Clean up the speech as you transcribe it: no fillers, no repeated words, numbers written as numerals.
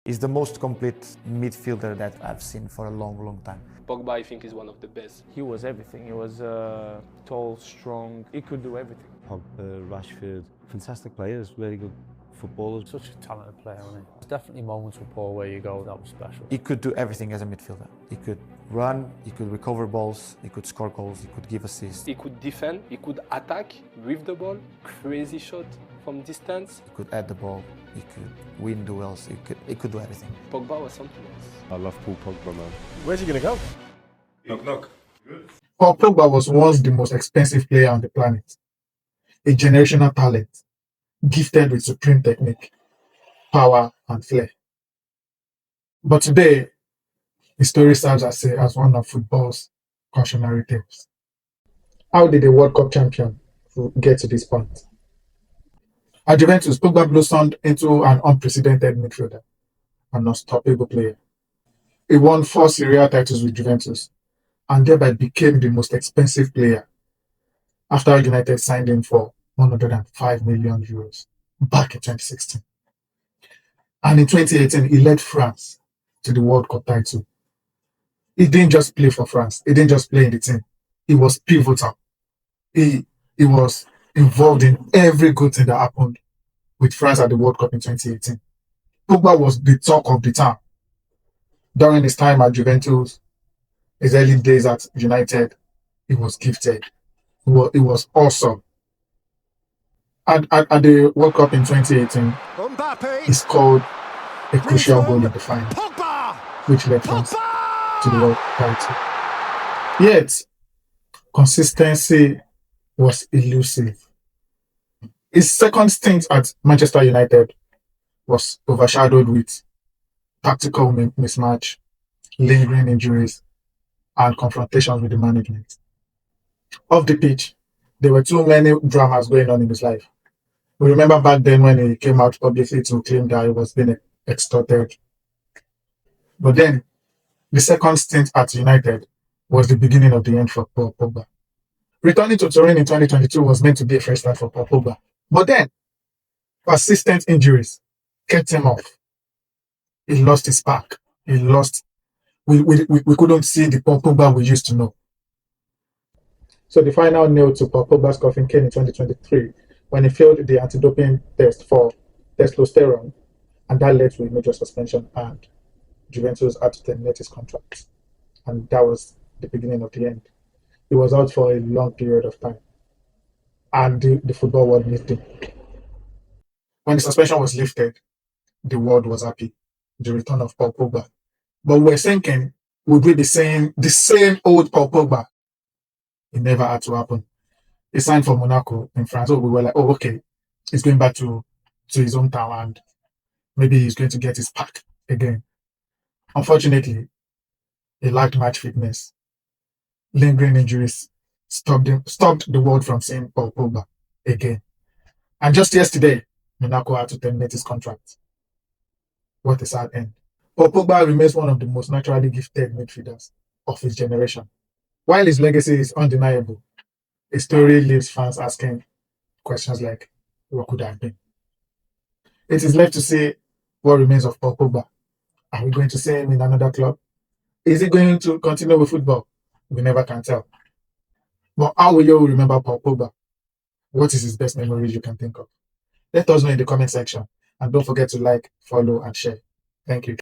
He's the most complete midfielder that I've seen for a long time. Pogba, I think, is one of the best. He was everything. He was tall, strong. He could do everything. Pogba, Rashford, fantastic players, very good footballers. Such a talented player, wasn't he? There's definitely moments with Paul where you go, that was special. He could do everything as a midfielder. He could run, he could recover balls, he could score goals, he could give assists. He could defend, he could attack with the ball, crazy shot from distance. He could add the ball, he could win duels, he could do everything. Pogba was something else. I love Paul Pogba, man. Where's he going to go? Knock, knock. Paul Pogba was once the most expensive player on the planet, a generational talent, gifted with supreme technique, power, and flair. But today, his story serves as one of football's cautionary tales. How did a World Cup champion get to this point? At Juventus, Pogba blossomed into an unprecedented midfielder, an unstoppable player. He won 4 Serie A titles with Juventus and thereby became the most expensive player after United signed him for 105 million euros back in 2016. And in 2018, he led France to the World Cup title. He didn't just play for France. He didn't just play in the team. He was pivotal. He was involved in every good thing that happened with France at the World Cup in 2018. Pogba was the talk of the town. During his time at Juventus, his early days at United, he was gifted. It was awesome. At the World Cup in 2018, he scored a crucial goal in the final, which led France to the World title. Yet, consistency was elusive. His second stint at Manchester United was overshadowed with tactical mismatch, lingering injuries, and confrontations with the management. Off the pitch, there were too many dramas going on in his life. We remember back then when he came out publicly to claim that he was being extorted. But then, the second stint at United was the beginning of the end for Paul Pogba. Returning to Turin in 2022 was meant to be a fresh start for Paul Pogba. But then, persistent injuries kept him off. He lost his spark. He lost. We couldn't see the Paul Pogba we used to know. So the final nail to Paul Pogba's coffin came in 2023 when he failed the anti-doping test for testosterone, and that led to a major suspension, and Juventus had to terminate his contract. And that was the beginning of the end. He was out for a long period of time, and the football world missed him. When the suspension was lifted, the world was happy. The return of Paul Pogba. But we were thinking, would we be saying the same old Paul Pogba? It never had to happen. He signed for Monaco in France. So we were like, oh, okay, he's going back to his hometown and maybe he's going to get his pack again. Unfortunately, he lacked match fitness. Lingering injuries stopped the world from seeing Paul Pogba again. And just yesterday, Monaco had to terminate his contract. What a sad end. Paul Pogba remains one of the most naturally gifted midfielders of his generation. While his legacy is undeniable, his story leaves fans asking questions like, what could have been? It is left to see what remains of Paul Pogba. Are we going to see him in another club? Is he going to continue with football? We never can tell. But how will you remember Paul Pogba? What is his best memories you can think of? Let us know in the comment section. And don't forget to like, follow, and share. Thank you.